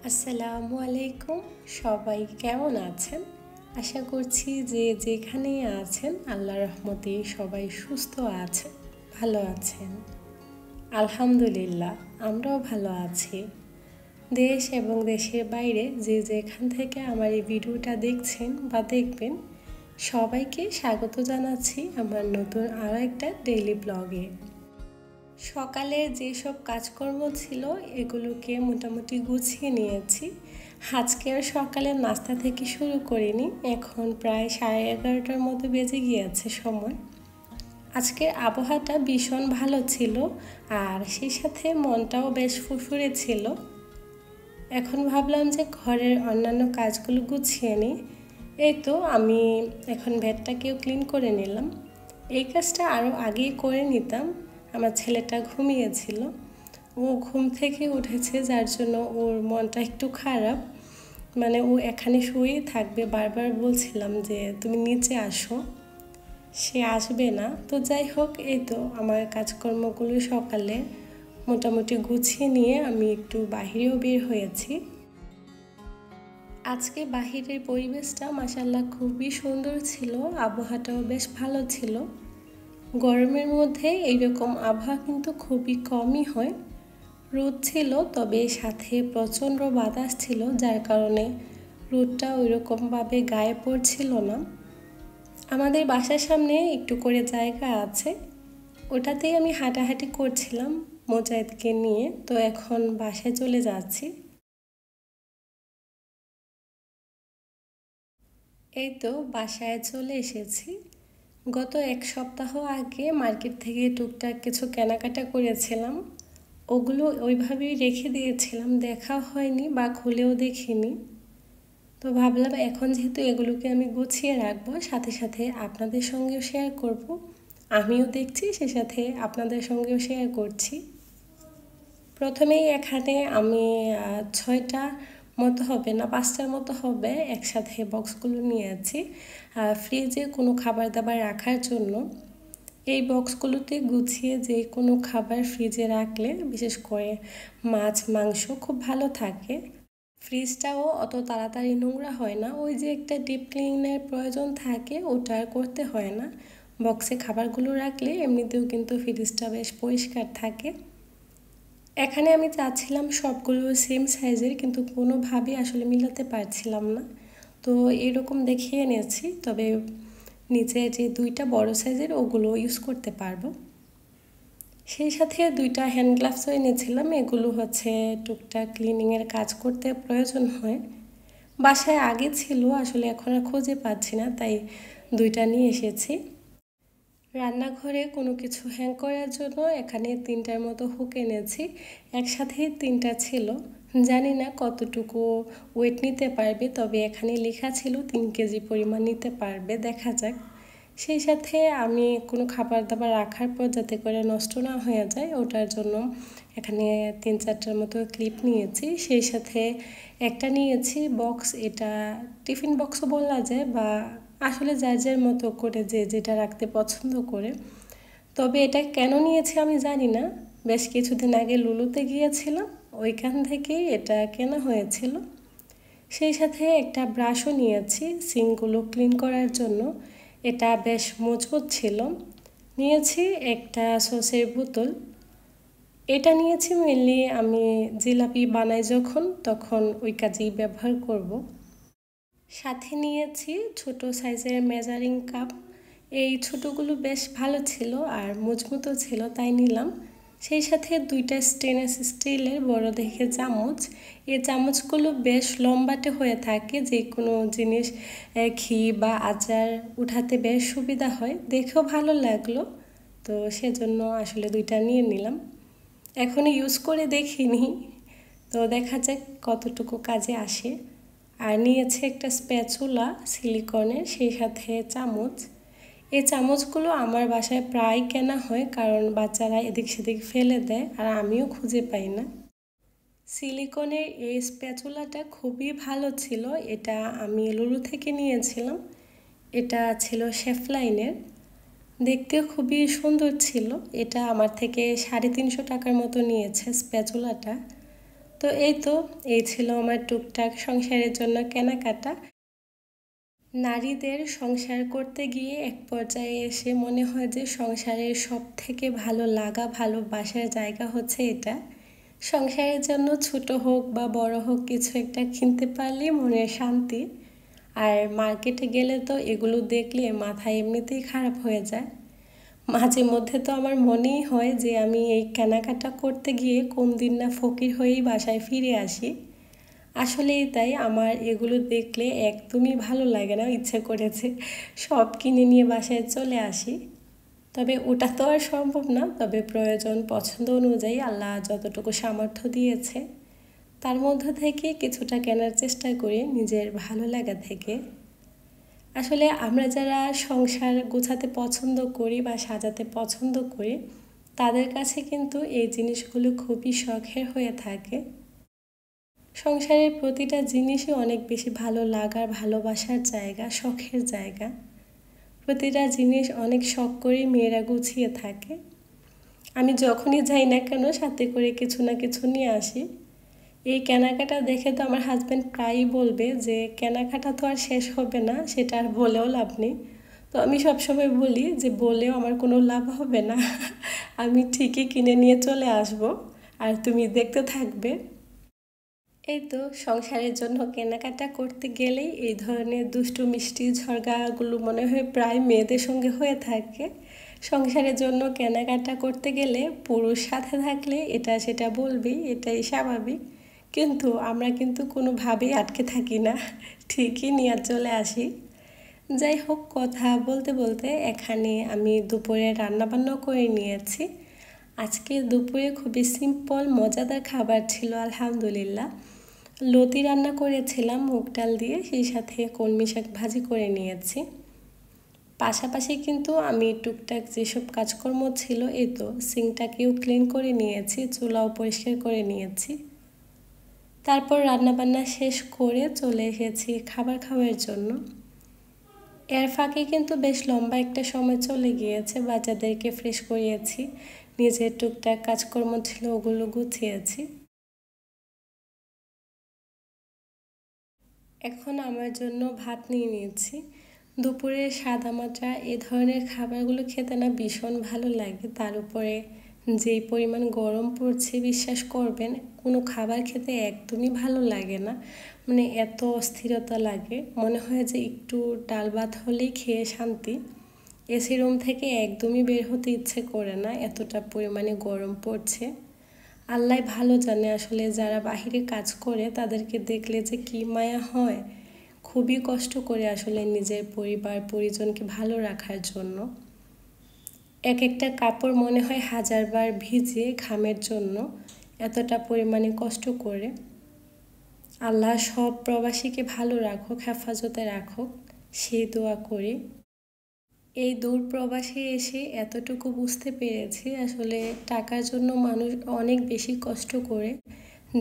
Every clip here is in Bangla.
আসসালামু আলাইকুম। সবাই কেমন আছেন? আশা করছি যে যেখানেই আছেন আল্লাহর রহমতে সবাই সুস্থ আছেন, ভালো আছেন। আলহামদুলিল্লাহ, আমরাও ভালো আছি। দেশ এবং দেশের বাইরে যে যেখান থেকে আমার এই ভিডিওটা দেখছেন বা দেখবেন, সবাইকে স্বাগত জানাচ্ছি আমার নতুন আরও একটা ডেইলি ব্লগে। সকালে যেসব কাজকর্ম ছিল এগুলোকে মোটামুটি গুছিয়ে নিয়েছি। আজকের সকালের নাস্তা থেকে শুরু করিনি, এখন প্রায় 11:30টার মতো বেজে গিয়েছে সময়। আজকের আবহাওয়াটা ভীষণ ভালো ছিল আর সেই সাথে মনটাও বেশ ফুরফুরে ছিল। এখন ভাবলাম যে ঘরের অন্যান্য কাজগুলো গুছিয়ে নিই। এই তো আমি এখন বেডটাকেও ক্লিন করে নিলাম। এই কাজটা আরও আগেই করে নিতাম, আমার ছেলেটা ঘুমিয়েছিল, ও ঘুম থেকে উঠেছে যার জন্য ওর মনটা একটু খারাপ। মানে ও এখানে শুয়েই থাকবে, বারবার বলছিলাম যে তুমি নিচে আসো, সে আসবে না। তো যাই হোক, এই তো আমার কাজকর্মগুলো সকালে মোটামুটি গুছিয়ে নিয়ে আমি একটু বাহিরেও বের হয়েছি। আজকে বাহিরের পরিবেশটা মাশাআল্লাহ খুবই সুন্দর ছিল, আবহাওয়াটাও বেশ ভালো ছিল। গরমের মধ্যে এইরকম আবহাওয়া কিন্তু খুবই কমই হয়। রোদ ছিল, তবে সাথে প্রচণ্ড বাতাস ছিল, যার কারণে রোদটা ওইরকমভাবে গায়ে পড়ছিল না। আমাদের বাসার সামনে একটু করে জায়গা আছে, ওটাতেই আমি হাঁটাহাঁটি করছিলাম মোজাহিদকে নিয়ে। তো এখন বাসায় চলে যাচ্ছি। এই তো বাসায় চলে এসেছি। গত এক সপ্তাহ আগে মার্কেট থেকে টুকটাক কিছু কেনাকাটা করেছিলাম, ওগুলো ওইভাবেই রেখে দিয়েছিলাম, দেখা হয়নি বা খুলেও দেখিনি। তো ভাবলাম এখন যেহেতু এগুলোকে আমি গুছিয়ে রাখবো, সাথে সাথে আপনাদের সঙ্গেও শেয়ার করব। আমিও দেখছি, সে সাথে আপনাদের সঙ্গেও শেয়ার করছি। প্রথমেই এখানে আমি 6টা মতো হবে না 5টার মতো হবে একসাথে বক্সগুলো নিয়েছি ফ্রিজে কোনো খাবার দাবার রাখার জন্য। এই বক্সগুলোতে গুছিয়ে যে কোনো খাবার ফ্রিজে রাখলে বিশেষ করে মাছ মাংস খুব ভালো থাকে। ফ্রিজটাও অত তাড়াতাড়ি নোংরা হয় না, ওই যে একটা ডিপ ক্লিনের প্রয়োজন থাকে ওটা আর করতে হয় না। বক্সে খাবারগুলো রাখলে এমনিতেও কিন্তু ফ্রিজটা বেশ পরিষ্কার থাকে। এখানে আমি চাচ্ছিলাম সবগুলো সেম সাইজের, কিন্তু কোনোভাবেই আসলে মিলাতে পারছিলাম না। তো এরকম দেখিয়ে এনেছি, তবে নিচে যে 2টা বড় সাইজের ওগুলো ইউজ করতে পারবো। সেই সাথে 2টা হ্যান্ড গ্লাভসও এনেছিলাম, এগুলো হচ্ছে টুকটাক ক্লিনিংয়ের কাজ করতে প্রয়োজন হয়। বাসায় আগে ছিল, আসলে এখন আর খুঁজে পাচ্ছি না, তাই 2টা নিয়ে এসেছি। রান্নাঘরে কোনো কিছু হ্যাং করার জন্য এখানে 3টার মতো হুক এনেছি, একসাথেই 3টা ছিল। জানি না কতটুকু ওয়েট নিতে পারবে, তবে এখানে লেখা ছিল 3 কেজি পরিমাণ নিতে পারবে, দেখা যাক। সেই সাথে আমি কোনো খাবার দাবার রাখার পর যাতে করে নষ্ট না হয়ে যায় ওটার জন্য এখানে 3-4টার মতো ক্লিপ নিয়েছি। সেই সাথে একটা নিয়েছি বক্স, এটা টিফিন বক্সও বলা যায়, বা আসলে যার যার মতো করে যে যেটা রাখতে পছন্দ করে। তবে এটা কেন নিয়েছি আমি জানি না, বেশ কিছুদিন আগে লুলুতে গিয়েছিলাম, ওইখান থেকেই এটা কেনা হয়েছিল। সেই সাথে একটা ব্রাশও নিয়েছি সিঙ্কগুলো ক্লিন করার জন্য, এটা বেশ মজবুত ছিল। নিয়েছি একটা সসের বোতল, এটা নিয়েছি মেনলি আমি জিলাপি বানাই যখন, তখন ওই কাজেই ব্যবহার করব। সাথে নিয়েছি ছোট সাইজের মেজারিং কাপ, এই ছোটোগুলো বেশ ভালো ছিল আর মজবুতও ছিল, তাই নিলাম। সেই সাথে 2টা স্টেনলেস স্টিলের বড় দেখে চামচ, এই চামচগুলো বেশ লম্বাটে হয়ে থাকে, যে কোনো জিনিস ঘি বা আচার উঠাতে বেশ সুবিধা হয়, দেখেও ভালো লাগলো। তো সেজন্য আসলে 2টা নিয়ে নিলাম। এখনও ইউজ করে দেখিনি, তো দেখা যাক কতটুকু কাজে আসে। আর নিয়েছে একটা স্প্যাচুলা সিলিকনের, সেই সাথে চামচ। এই চামচগুলো আমার বাসায় প্রায় কেনা হয়, কারণ বাচ্চারা এদিক সেদিক ফেলে দেয় আর আমিও খুঁজে পাই না। সিলিকনের এই স্প্যাচুলাটা খুবই ভালো ছিল, এটা আমি লুলু থেকে নিয়েছিলাম। এটা ছিল শেফলাইনের, দেখতেও খুবই সুন্দর ছিল। এটা আমার থেকে 350 টাকার মতো নিয়েছে স্প্যাচুলাটা। তো এই ছিল আমার টুকটাক সংসারের জন্য কেনাকাটা। নারীদের সংসার করতে গিয়ে এক পর্যায়ে এসে মনে হয় যে সংসারের সবথেকে ভালো লাগা ভালোবাসার জায়গা হচ্ছে এটা। সংসারের জন্য ছোট হোক বা বড় হোক কিছু একটা কিনতে পারলেই মনের শান্তি। আর মার্কেটে গেলে তো এগুলো দেখলে মাথা এমনিতেই খারাপ হয়ে যায়। মাঝে মধ্যে তো আমার মনেই হয় যে আমি এই কেনাকাটা করতে গিয়ে কোন দিন না ফকির হয়েই বাসায় ফিরে আসি। আসলেই তাই, আমার এগুলো দেখলে একদমই ভালো লাগে না, ইচ্ছে করেছে সব কিনে নিয়ে বাসায় চলে আসি। তবে ওটা তো আর সম্ভব না, তবে প্রয়োজন পছন্দ অনুযায়ী আল্লাহ যতটুকু সামর্থ্য দিয়েছে তার মধ্য থেকে কিছুটা কেনার চেষ্টা করি নিজের ভালো লাগা থেকে। আসলে আমরা যারা সংসার গোছাতে পছন্দ করি বা সাজাতে পছন্দ করি তাদের কাছে কিন্তু এই জিনিসগুলো খুবই শখের হয়ে থাকে। সংসারের প্রতিটা জিনিসই অনেক বেশি ভালো লাগার ভালোবাসার জায়গা, শখের জায়গা। প্রতিটা জিনিস অনেক শখ করেই মেয়েরা গুছিয়ে থাকে। আমি যখনই যাই না কেন সাথে করে কিছু না কিছু নিয়ে আসি। এই কেনাকাটা দেখে তো আমার হাজব্যান্ড প্রায়ই বলবে যে কেনাকাটা তো আর শেষ হবে না, সেটা আর বলেও লাভ নেই। তো আমি সবসময় বলি যে বলেও আমার কোনো লাভ হবে না, আমি ঠিকই কিনে নিয়ে চলে আসব আর তুমি দেখতে থাকবে। সংসারের জন্য কেনাকাটা করতে গেলেই এই ধরনের দুষ্টু মিষ্টি ঝগড়াগুলো মনে হয় প্রায় মেয়েদের সঙ্গে হয়ে থাকে। সংসারের জন্য কেনাকাটা করতে গেলে পুরুষ সাথে থাকলে এটা সেটা বলবেই, এটাই স্বাভাবিক। কিন্তু আমরা কিন্তু কোনোভাবেই আটকে থাকি না, ঠিকই নিয়ে চলে আসি। যাই হোক, কথা বলতে বলতে এখানে আমি দুপুরে রান্নাবান্না করে নিয়েছি। আজকে দুপুরে খুবই সিম্পল মজাদার খাবার ছিল আলহামদুলিল্লাহ। লতি রান্না করেছিলাম মুগ ডাল দিয়ে, সেই সাথে কলমি শাক ভাজি করে নিয়েছি। পাশাপাশি কিন্তু আমি টুকটাক যেসব কাজকর্ম ছিল সিঙ্কটাকেও ক্লিন করে নিয়েছি, চুলাও পরিষ্কার করে নিয়েছি। তারপর রান্নাবান্না শেষ করে চলে এসেছি খাবার খাওয়ার জন্য। এর ফাঁকে কিন্তু বেশ লম্বা একটা সময় চলে গিয়েছে, বাচ্চাদেরকে ফ্রেশ করিয়েছি, নিজের টুকটাক কাজকর্ম ছিল ওগুলো গুছিয়েছি। এখন আমার জন্য ভাত নিয়ে নিয়েছি। দুপুরে সাদামাটা এ ধরনের খাবারগুলো খেতে না ভীষণ ভালো লাগে। তার উপরে যেই পরিমাণ গরম পড়ছে বিশ্বাস করবেন কোনো খাবার খেতে একদমই ভালো লাগে না, মানে এত অস্থিরতা লাগে, মনে হয় যে একটু ডাল ভাত হলেই খেয়ে শান্তি। এসি রুম থেকে একদমই বের হতে ইচ্ছে করে না, এতটা পরিমাণে গরম পড়ছে। আল্লাহ ভালো জানে আসলে যারা বাহিরে কাজ করে তাদেরকে দেখলে যে কি মায়া হয়। খুবই কষ্ট করে আসলে নিজের পরিবার পরিজনকে ভালো রাখার জন্য এক একটা কাপড় মনে হয় হাজারবার ভিজে ঘামের জন্য এতটা পরিমাণে কষ্ট করে। আল্লাহ সব প্রবাসীকে ভালো রাখুক, হেফাজতে রাখুক, সেই দোয়া করি। এই দূর প্রবাসে এসে এতটুকু বুঝতে পেরেছি আসলে টাকার জন্য মানুষ অনেক বেশি কষ্ট করে,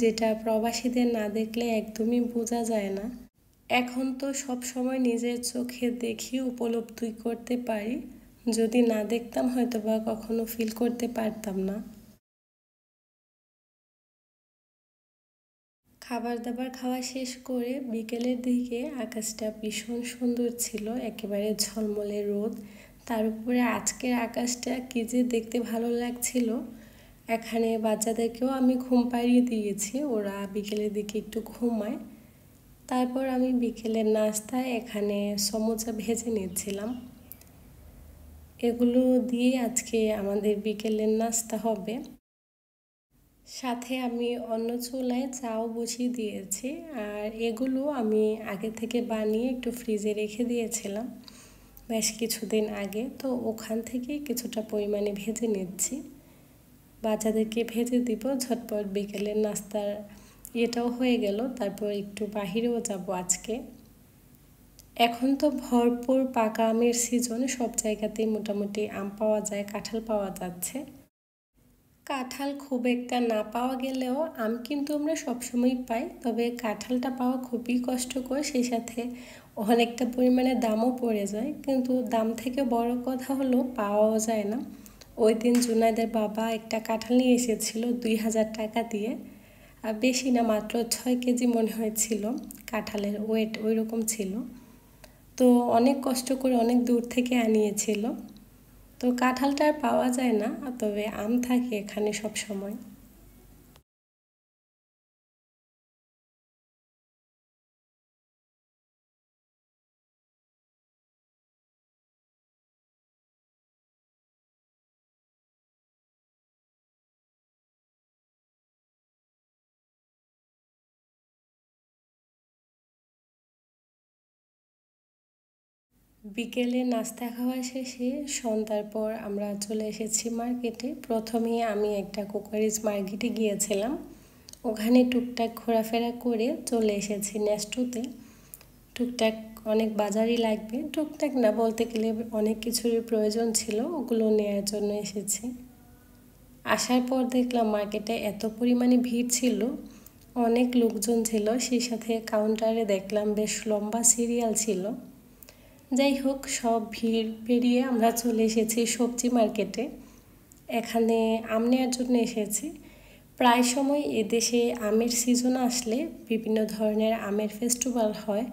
যেটা প্রবাসীদের না দেখলে একদমই বোঝা যায় না। এখন তো সব সময় নিজের চোখে দেখি উপলব্ধি করতে পারি, যদি না দেখতাম হয়তো বা কখনো ফিল করতে পারতাম না। খাবার দাবার খাওয়া শেষ করে বিকেলের দিকে আকাশটা ভীষণ সুন্দর ছিল, একেবারে ঝলমলে রোদ, তার উপরে আজকের আকাশটা কী যে দেখতে ভালো লাগছিল। এখানে বাচ্চাদেরকেও আমি ঘুম পাড়িয়ে দিয়েছি, ওরা বিকেলের দিকে একটু ঘুমায়। তারপর আমি বিকেলের নাস্তায় এখানে সমোসা ভেজে নিচ্ছিলাম। এগুলো দিয়ে আজকে আমাদের বিকেলের নাস্তা হবে। সাথে আমি অন্য চুলায় চাও বসিয়ে দিয়েছি, আর এগুলো আমি আগে থেকে বানিয়ে একটু ফ্রিজে রেখে দিয়েছিলাম বেশ কিছুদিন আগে, তো ওখান থেকে কিছুটা পরিমাণে ভেজে নিচ্ছি। বাচ্চাদেরকে ভেজে দিব, ঝটপট বিকেলের নাস্তার এটাও হয়ে গেল। তারপর একটু বাহিরেও যাব আজকে। এখন তো ভরপুর পাকা আমের সিজন, সব জায়গাতেই মোটামুটি আম পাওয়া যায়, কাঁঠাল পাওয়া যাচ্ছে। কাঁঠাল খুব একটা না পাওয়া গেলেও আম কিন্তু আমরা সবসময় পাই, তবে কাঁঠালটা পাওয়া খুবই কষ্টকর, সেই সাথে অনেকটা পরিমাণে দামও পড়ে যায়। কিন্তু দাম থেকে বড় কথা হলো পাওয়াও যায় না। ওই দিন জুনাইদের বাবা একটা কাঁঠাল নিয়ে এসেছিল 2000 টাকা দিয়ে, বেশি না, মাত্র 6 কেজি মনে হয়েছিল। কাঁঠালের ওয়েট ওই রকম ছিল। তো অনেক কষ্ট করে অনেক দূর থেকে আনিয়েছিল। তো কাঁঠালটা আর পাওয়া যায় না, তবে আম থাকে এখানে সব সময়। বিকেলে নাস্তা খাওয়া শেষে সন্ধ্যার পর আমরা চলে এসেছি মার্কেটে। প্রথমে আমি একটা কোকারিজ মার্কেটে গিয়েছিলাম, ওখানে টুকটাক ঘোরাফেরা করে চলে এসেছি নেস্টোতে। টুকটাক অনেক বাজারই লাগবে, টুকটাক না বলতে গেলে অনেক কিছুরই প্রয়োজন ছিল, ওগুলো নেয়ার জন্য এসেছি। আসার পর দেখলাম মার্কেটে এত পরিমাণে ভিড় ছিল, অনেক লোকজন ছিল, সেই সাথে কাউন্টারে দেখলাম বেশ লম্বা সিরিয়াল ছিল। যাই হোক, সব ভিড় পেরিয়ে আমরা চলে এসেছি সবজি মার্কেটে। এখানে আম নেওয়ার জন্য এসেছি। প্রায় সময় এদেশে আমের সিজন আসলে বিভিন্ন ধরনের আমের ফেস্টিভ্যাল হয়।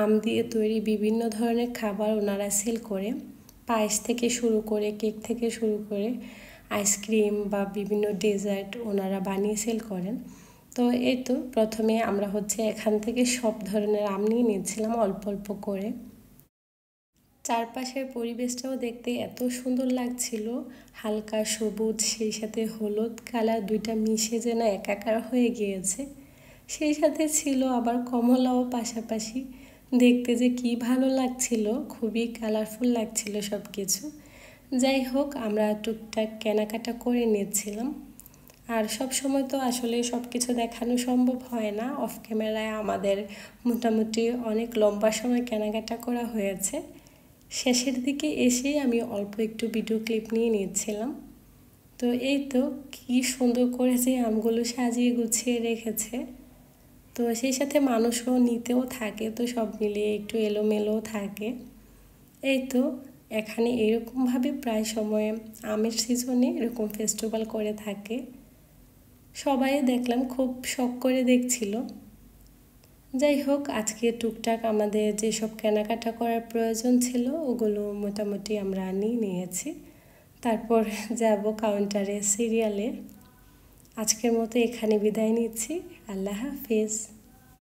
আম দিয়ে তৈরি বিভিন্ন ধরনের খাবার ওনারা সেল করে, পায়েস থেকে শুরু করে কেক থেকে শুরু করে আইসক্রিম বা বিভিন্ন ডেজার্ট ওনারা বানিয়ে সেল করেন। তো এই তো প্রথমে আমরা এখান থেকে সব ধরনের আম নিয়ে নিয়েছিলাম অল্প অল্প করে। চারপাশের পরিবেশটাও দেখতে এত সুন্দর লাগছিল, হালকা সবুজ সেই সাথে হলুদ কালার দুইটা মিশে যেন একাকার হয়ে গিয়েছে। সেই সাথে ছিল আবার কমলাও পাশাপাশি, দেখতে যে কি ভালো লাগছিল, খুবই কালারফুল লাগছিল সব কিছু। যাই হোক, আমরা টুকটাক কেনাকাটা করে নিচ্ছিলাম। আর সব সময় তো আসলে সব কিছু দেখানো সম্ভব হয় না, অফ ক্যামেরায় আমাদের মোটামুটি অনেক লম্বা সময় কেনাকাটা করা হয়েছে। শেষের দিকে এসেই আমি অল্প একটু ভিডিও ক্লিপ নিয়ে নিচ্ছিলাম। তো এই তো কি সুন্দর করে যে আমগুলো সাজিয়ে গুছিয়ে রেখেছে। তো সেই সাথে মানুষও নিতেও থাকে, তো সব মিলিয়ে একটু এলোমেলোও থাকে। এই তো এখানে এরকমভাবে প্রায় সময় আমের সিজনে এরকম ফেস্টিভ্যাল করে থাকে। সবাই দেখলাম খুব শখ করে দেখছিল। যাই হোক, আজকে টুকটাক আমাদের যেসব কেনাকাটা করার প্রয়োজন ছিল ওগুলো মোটামুটি আমরা নিয়ে নিয়েছি। তারপর যাব কাউন্টারে সিরিয়ালে। আজকের মতো এখানে বিদায় নিচ্ছি। আল্লাহ হাফিজ।